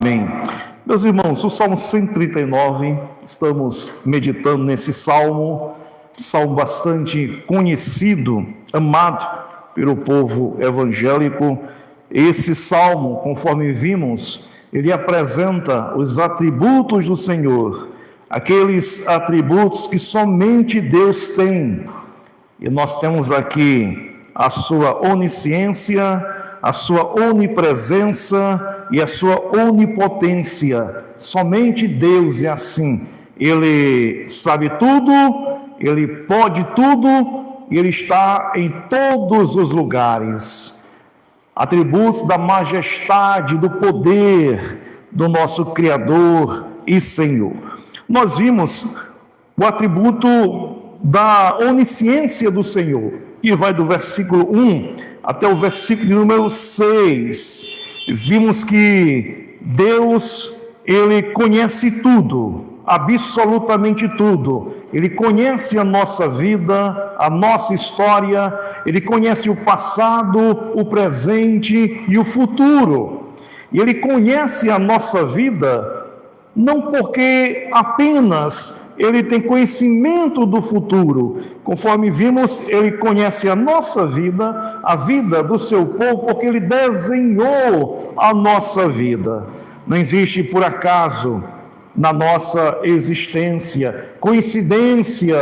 Amém. Meus irmãos, o Salmo 139, estamos meditando nesse salmo bastante conhecido, amado pelo povo evangélico. Esse salmo, conforme vimos, ele apresenta os atributos do Senhor, aqueles atributos que somente Deus tem. E nós temos aqui a sua onisciência, a sua onipresença e a sua onipotência. Somente Deus é assim. Ele sabe tudo, Ele pode tudo e Ele está em todos os lugares. Atributos da majestade, do poder do nosso Criador e Senhor. Nós vimos o atributo da onisciência do Senhor, que vai do versículo 1 até o versículo número 6. Vimos que Deus, Ele conhece tudo, absolutamente tudo. Ele conhece a nossa vida, a nossa história, Ele conhece o passado, o presente e o futuro. E Ele conhece a nossa vida, não porque apenas Ele tem conhecimento do futuro. Conforme vimos, Ele conhece a nossa vida, a vida do seu povo, porque Ele desenhou a nossa vida. Não existe por acaso na nossa existência, coincidência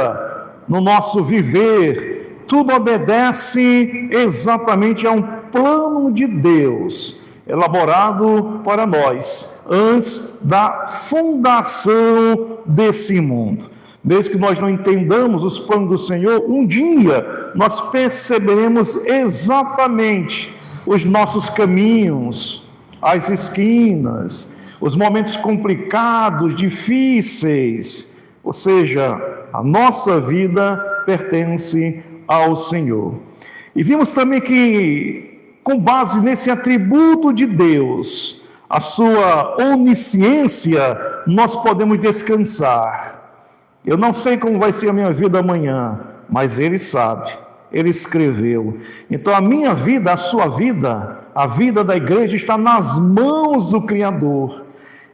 no nosso viver. Tudo obedece exatamente a um plano de Deus, elaborado para nós, antes da fundação desse mundo. Desde que nós não entendamos os planos do Senhor, um dia nós perceberemos exatamente os nossos caminhos, as esquinas, os momentos complicados, difíceis. Ou seja, a nossa vida pertence ao Senhor. E vimos também que, com base nesse atributo de Deus, a sua onisciência, nós podemos descansar. Eu não sei como vai ser a minha vida amanhã, mas Ele sabe, Ele escreveu. Então a minha vida, a sua vida, a vida da igreja está nas mãos do Criador.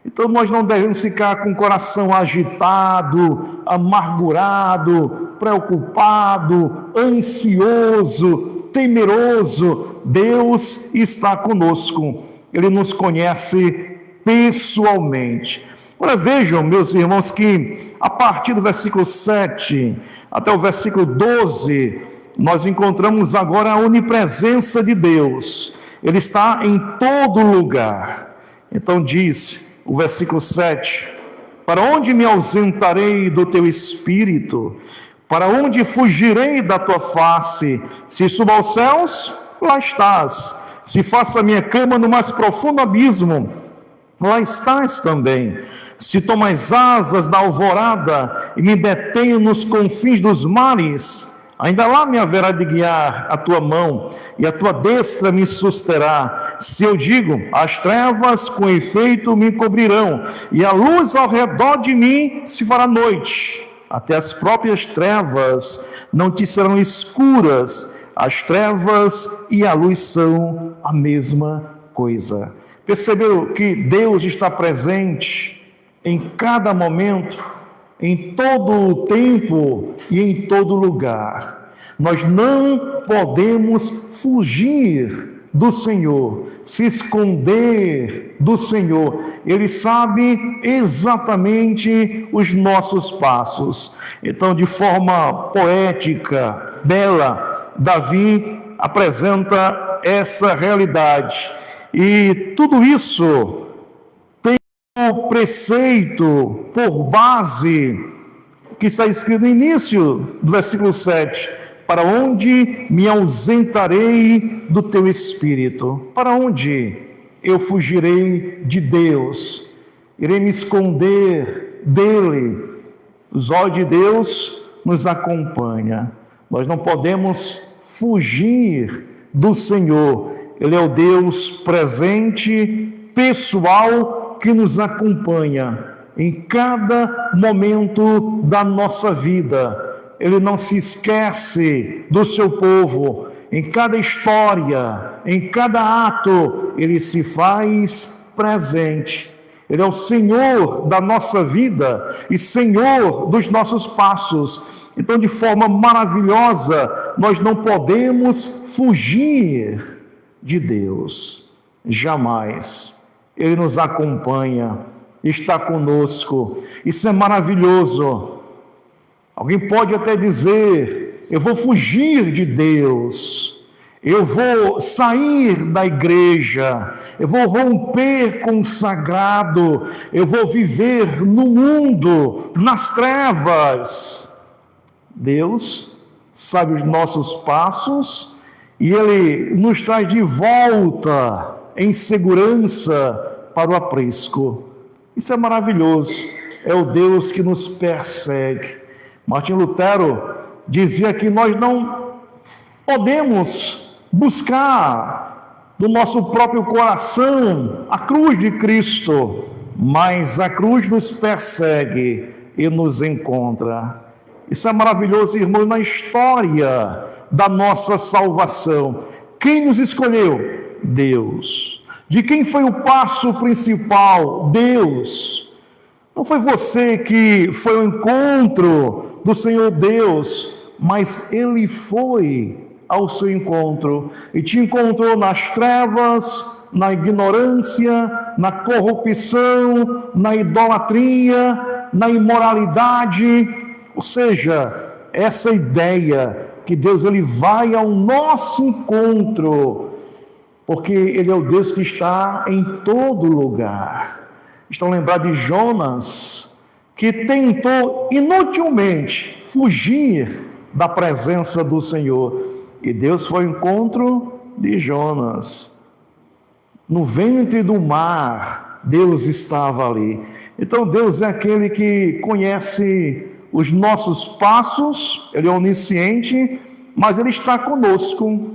Então nós não devemos ficar com o coração agitado, amargurado, preocupado, ansioso, temeroso. Deus está conosco. Ele nos conhece pessoalmente. Agora vejam, meus irmãos, que a partir do versículo 7 até o versículo 12, nós encontramos agora a onipresença de Deus. Ele está em todo lugar. Então diz o versículo 7: para onde me ausentarei do teu espírito? Para onde fugirei da tua face? Se subo aos céus, lá estás. Se faço a minha cama no mais profundo abismo, lá estás também. Se tomo as asas da alvorada e me detenho nos confins dos mares, ainda lá me haverá de guiar a tua mão e a tua destra me susterá. Se eu digo, as trevas com efeito me cobrirão e a luz ao redor de mim se fará noite, até as próprias trevas não te serão escuras. As trevas e a luz são a mesma coisa. Perceberam que Deus está presente em cada momento, em todo o tempo e em todo lugar. Nós não podemos fugir do Senhor, se esconder do Senhor. Ele sabe exatamente os nossos passos. Então, de forma poética, bela, Davi apresenta essa realidade. E tudo isso tem o preceito por base que está escrito no início do versículo 7: para onde me ausentarei do teu espírito? Para onde eu fugirei de Deus? Irei me esconder dele? Os olhos de Deus nos acompanham. Nós não podemos fugir do Senhor. Ele é o Deus presente, pessoal, que nos acompanha em cada momento da nossa vida. Ele não se esquece do seu povo. Em cada história, em cada ato, Ele se faz presente. Ele é o Senhor da nossa vida e Senhor dos nossos passos. Então, de forma maravilhosa, nós não podemos fugir de Deus. Jamais. Ele nos acompanha, está conosco. Isso é maravilhoso. Alguém pode até dizer: eu vou fugir de Deus. Eu vou sair da igreja, eu vou romper com o sagrado, eu vou viver no mundo, nas trevas. Deus sabe os nossos passos e Ele nos traz de volta em segurança para o aprisco. Isso é maravilhoso, é o Deus que nos persegue. Martim Lutero dizia que nós não podemos buscar do nosso próprio coração a cruz de Cristo, mas a cruz nos persegue e nos encontra. Isso é maravilhoso, irmão, na história da nossa salvação. Quem nos escolheu? Deus. De quem foi o passo principal? Deus. Não foi você que foi ao encontro do Senhor Deus, mas Ele foi ao seu encontro e te encontrou nas trevas, na ignorância, na corrupção, na idolatria, na imoralidade. Ou seja, essa ideia que Deus ele vai ao nosso encontro, porque Ele é o Deus que está em todo lugar. Estão lembrados de Jonas, que tentou inutilmente fugir da presença do Senhor. E Deus foi ao encontro de Jonas. No ventre do mar, Deus estava ali. Então Deus é aquele que conhece os nossos passos, Ele é onisciente, mas Ele está conosco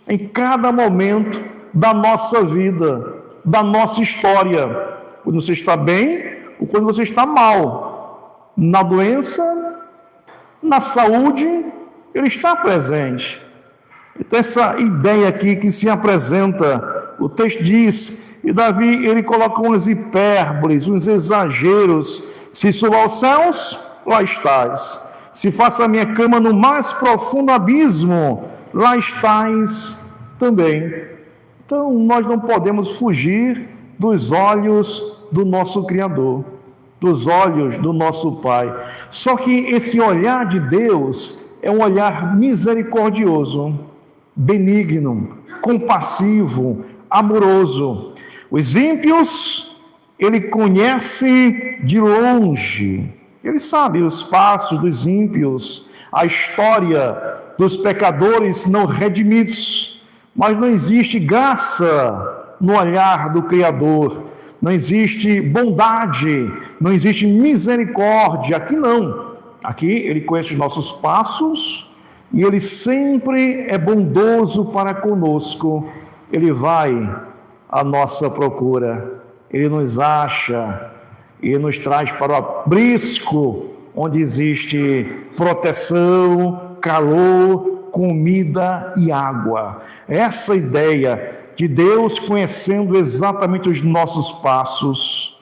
em cada momento da nossa vida, da nossa história. Quando você está bem ou quando você está mal. Na doença, na saúde, Ele está presente. Então essa ideia aqui que se apresenta, o texto diz, e Davi ele coloca umas hipérboles, uns exageros: se suba aos céus, lá estás; se faça a minha cama no mais profundo abismo, lá estás também. Então nós não podemos fugir dos olhos do nosso Criador, dos olhos do nosso Pai. Só que esse olhar de Deus é um olhar misericordioso, benigno, compassivo, amoroso. Os ímpios, Ele conhece de longe. Ele sabe os passos dos ímpios, a história dos pecadores não redimidos. Mas não existe graça no olhar do Criador. Não existe bondade, não existe misericórdia. Aqui não. Aqui Ele conhece os nossos passos, e Ele sempre é bondoso para conosco. Ele vai à nossa procura, Ele nos acha, e nos traz para o aprisco, onde existe proteção, calor, comida e água. Essa ideia de Deus conhecendo exatamente os nossos passos.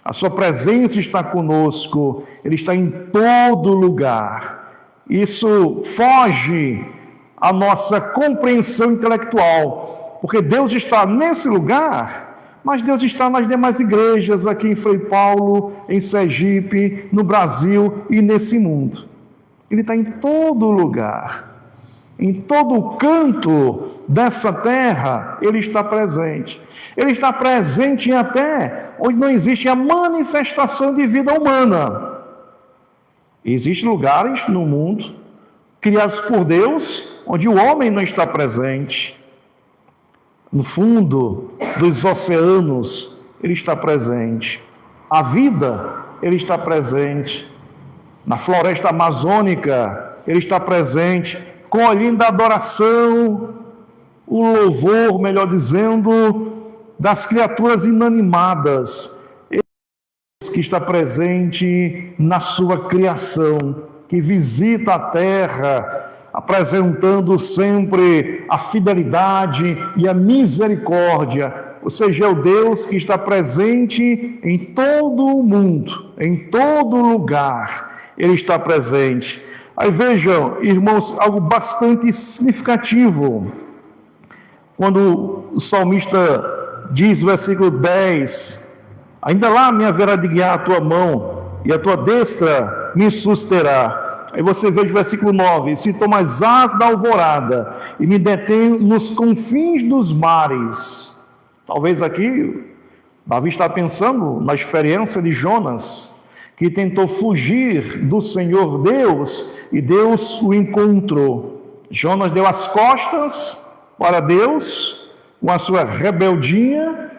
A sua presença está conosco, Ele está em todo lugar. Isso foge à nossa compreensão intelectual, porque Deus está nesse lugar, mas Deus está nas demais igrejas, aqui em Frei Paulo, em Sergipe, no Brasil e nesse mundo. Ele está em todo lugar, em todo canto dessa terra, Ele está presente. Ele está presente até onde não existe a manifestação de vida humana. Existem lugares no mundo, criados por Deus, onde o homem não está presente. No fundo dos oceanos, Ele está presente. A vida, Ele está presente. Na floresta amazônica, Ele está presente, com a linda adoração, o louvor, melhor dizendo, das criaturas inanimadas. Que está presente na sua criação, que visita a terra, apresentando sempre a fidelidade e a misericórdia. ou seja, é o Deus que está presente em todo o mundo, em todo lugar, Ele está presente. Aí vejam, irmãos, algo bastante significativo, quando o salmista diz, versículo 10, ainda lá me haverá de guiar a tua mão, e a tua destra me susterá. Aí você vê o versículo 9, se tomo as asas da alvorada, e me detenho nos confins dos mares. Talvez aqui, Davi está pensando na experiência de Jonas, que tentou fugir do Senhor Deus, e Deus o encontrou. Jonas deu as costas para Deus, com a sua rebeldia,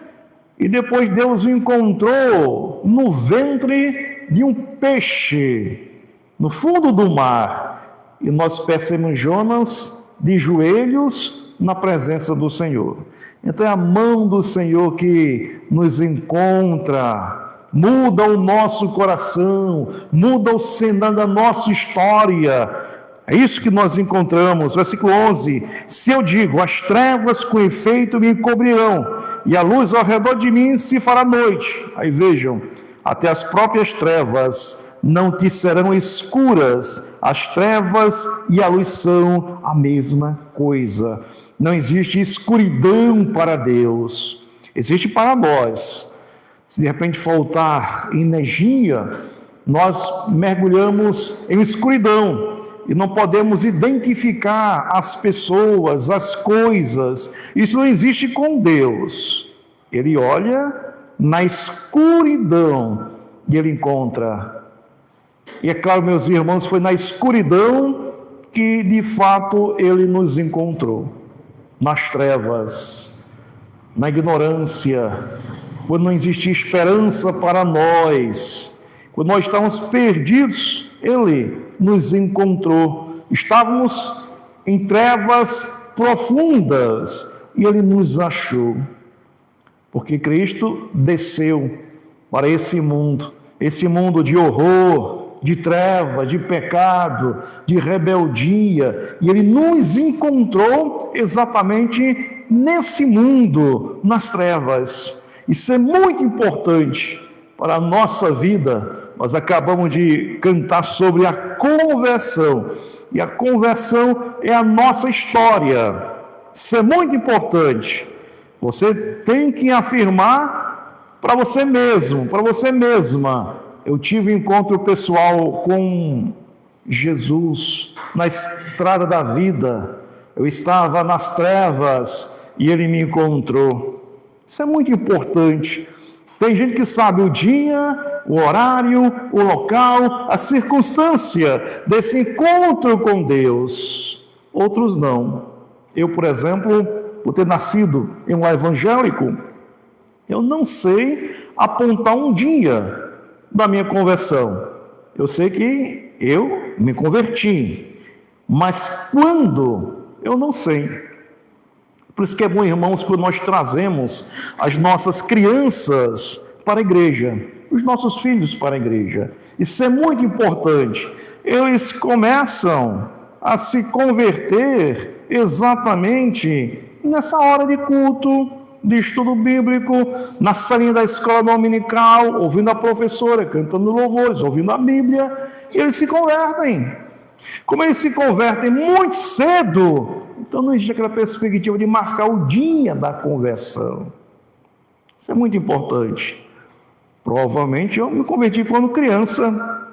e depois Deus o encontrou no ventre de um peixe, no fundo do mar. E nós percebemos Jonas de joelhos na presença do Senhor. Então é a mão do Senhor que nos encontra, muda o nosso coração, muda o cenário da nossa história. É isso que nós encontramos. Versículo 11, se eu digo, as trevas com efeito me cobrirão, e a luz ao redor de mim se fará noite. Aí vejam, até as próprias trevas não te serão escuras. As trevas e a luz são a mesma coisa. Não existe escuridão para Deus, existe para nós. Se de repente faltar energia, nós mergulhamos em escuridão e não podemos identificar as pessoas, as coisas. Isso não existe com Deus. Ele olha na escuridão e Ele encontra. E é claro, meus irmãos, foi na escuridão que de fato Ele nos encontrou. Nas trevas, na ignorância, quando não existia esperança para nós, quando nós estávamos perdidos, Ele nos encontrou. Estávamos em trevas profundas e Ele nos achou. Porque Cristo desceu para esse mundo de horror, de treva, de pecado, de rebeldia, e Ele nos encontrou exatamente nesse mundo, nas trevas. Isso é muito importante para a nossa vida. Nós acabamos de cantar sobre a conversão, e a conversão é a nossa história. Isso é muito importante. Você tem que afirmar para você mesmo, para você mesma. Eu tive um encontro pessoal com Jesus na estrada da vida. Eu estava nas trevas e Ele me encontrou. Isso é muito importante. Tem gente que sabe o dia, o horário, o local, a circunstância desse encontro com Deus. Outros não. Eu, por exemplo, por ter nascido em um lar evangélico, eu não sei apontar um dia da minha conversão. Eu sei que eu me converti, mas quando, eu não sei. Por isso que é bom, irmãos, quando nós trazemos as nossas crianças para a igreja, os nossos filhos para a igreja. Isso é muito importante. Eles começam a se converter exatamente nessa hora de culto, de estudo bíblico, na salinha da escola dominical, ouvindo a professora, cantando louvores, ouvindo a Bíblia, e eles se convertem. Como eles se convertem muito cedo, então não existe aquela perspectiva de marcar o dia da conversão. Isso é muito importante. Provavelmente eu me converti quando criança.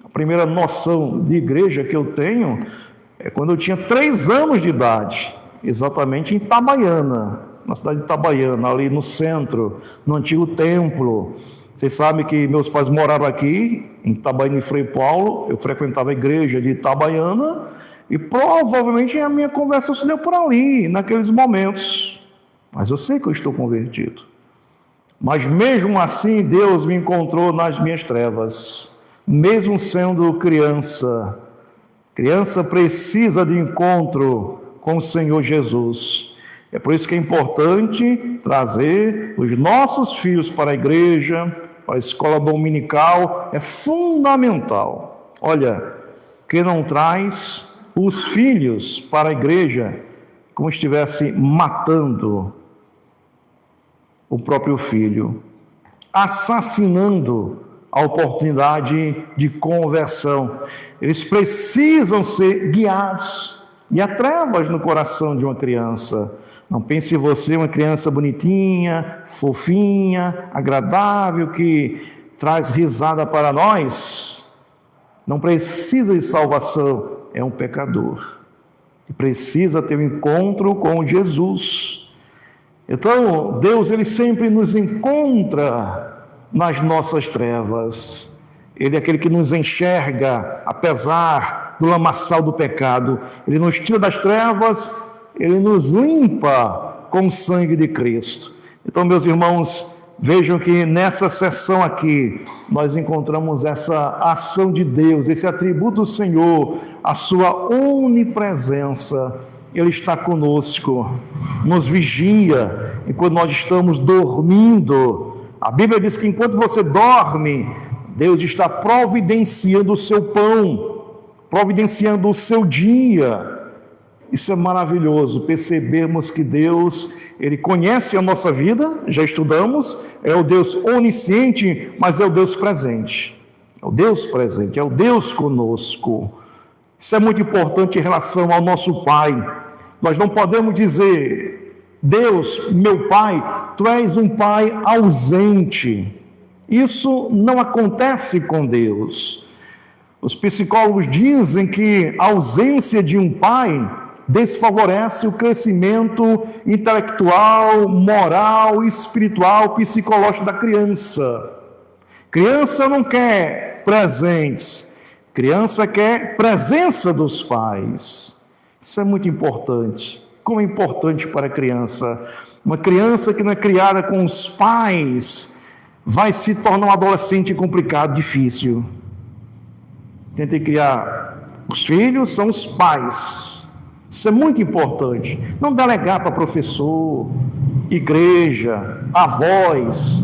A primeira noção de igreja que eu tenho é quando eu tinha 3 anos de idade, exatamente em Itabaiana, na cidade de Itabaiana, ali no centro, no antigo templo. Vocês sabem que meus pais moraram aqui, em Itabaiana e Frei Paulo. Eu frequentava a igreja de Itabaiana e provavelmente a minha conversa se deu por ali, naqueles momentos. Mas eu sei que eu estou convertido. Mas mesmo assim, Deus me encontrou nas minhas trevas. Mesmo sendo criança, criança precisa de encontro com o Senhor Jesus. É por isso que é importante trazer os nossos filhos para a igreja, para a escola dominical, é fundamental. Olha, quem não traz os filhos para a igreja, como estivesse matando o próprio filho, assassinando a oportunidade de conversão. Eles precisam ser guiados. E há trevas no coração de uma criança. Não pense você uma criança bonitinha, fofinha, agradável, que traz risada para nós. Não precisa de salvação, é um pecador. E precisa ter um encontro com Jesus. Então, Deus, Ele sempre nos encontra nas nossas trevas. Ele é aquele que nos enxerga, apesar do lamaçal do pecado. Ele nos tira das trevas, Ele nos limpa com o sangue de Cristo. Então, meus irmãos, vejam que nessa sessão aqui, nós encontramos essa ação de Deus, esse atributo do Senhor, a sua onipresença. Ele está conosco, nos vigia enquanto nós estamos dormindo. A Bíblia diz que enquanto você dorme, Deus está providenciando o seu pão, providenciando o seu dia. Isso é maravilhoso, percebermos que Deus, Ele conhece a nossa vida, já estudamos, é o Deus onisciente, mas é o Deus presente. É o Deus presente, é o Deus conosco. Isso é muito importante em relação ao nosso Pai. Nós não podemos dizer, Deus, meu Pai, Tu és um Pai ausente. Isso não acontece com Deus. Os psicólogos dizem que a ausência de um pai desfavorece o crescimento intelectual, moral, espiritual, psicológico da criança. Criança não quer presentes, criança quer presença dos pais. Isso é muito importante. Como é importante para a criança. Uma criança que não é criada com os pais vai se tornar um adolescente complicado, difícil. Quem tem que criar os filhos são os pais. Isso é muito importante. Não delegar para professor, igreja, avós.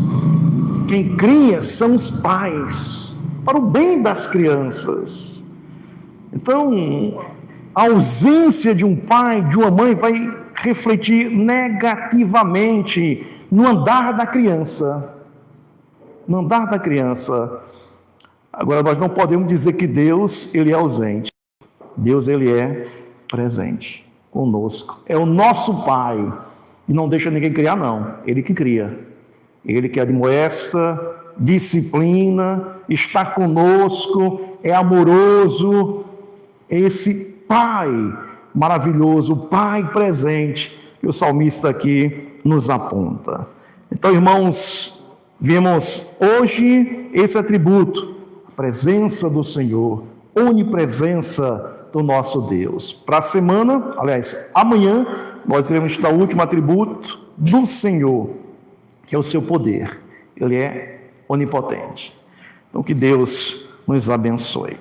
Quem cria são os pais, para o bem das crianças. Então, a ausência de um pai, de uma mãe, vai refletir negativamente no andar da criança. No andar da criança. Agora, nós não podemos dizer que Deus, Ele é ausente. Deus, Ele é presente conosco. É o nosso Pai. E não deixa ninguém criar, não. Ele que cria. Ele que admoesta, disciplina, está conosco, é amoroso. É esse Pai maravilhoso, Pai presente, que o salmista aqui nos aponta. Então, irmãos, vimos hoje esse atributo, a presença do Senhor, onipresença do nosso Deus. Para a semana, aliás, amanhã, nós iremos estudar o último atributo do Senhor, que é o seu poder. Ele é onipotente. Então, que Deus nos abençoe.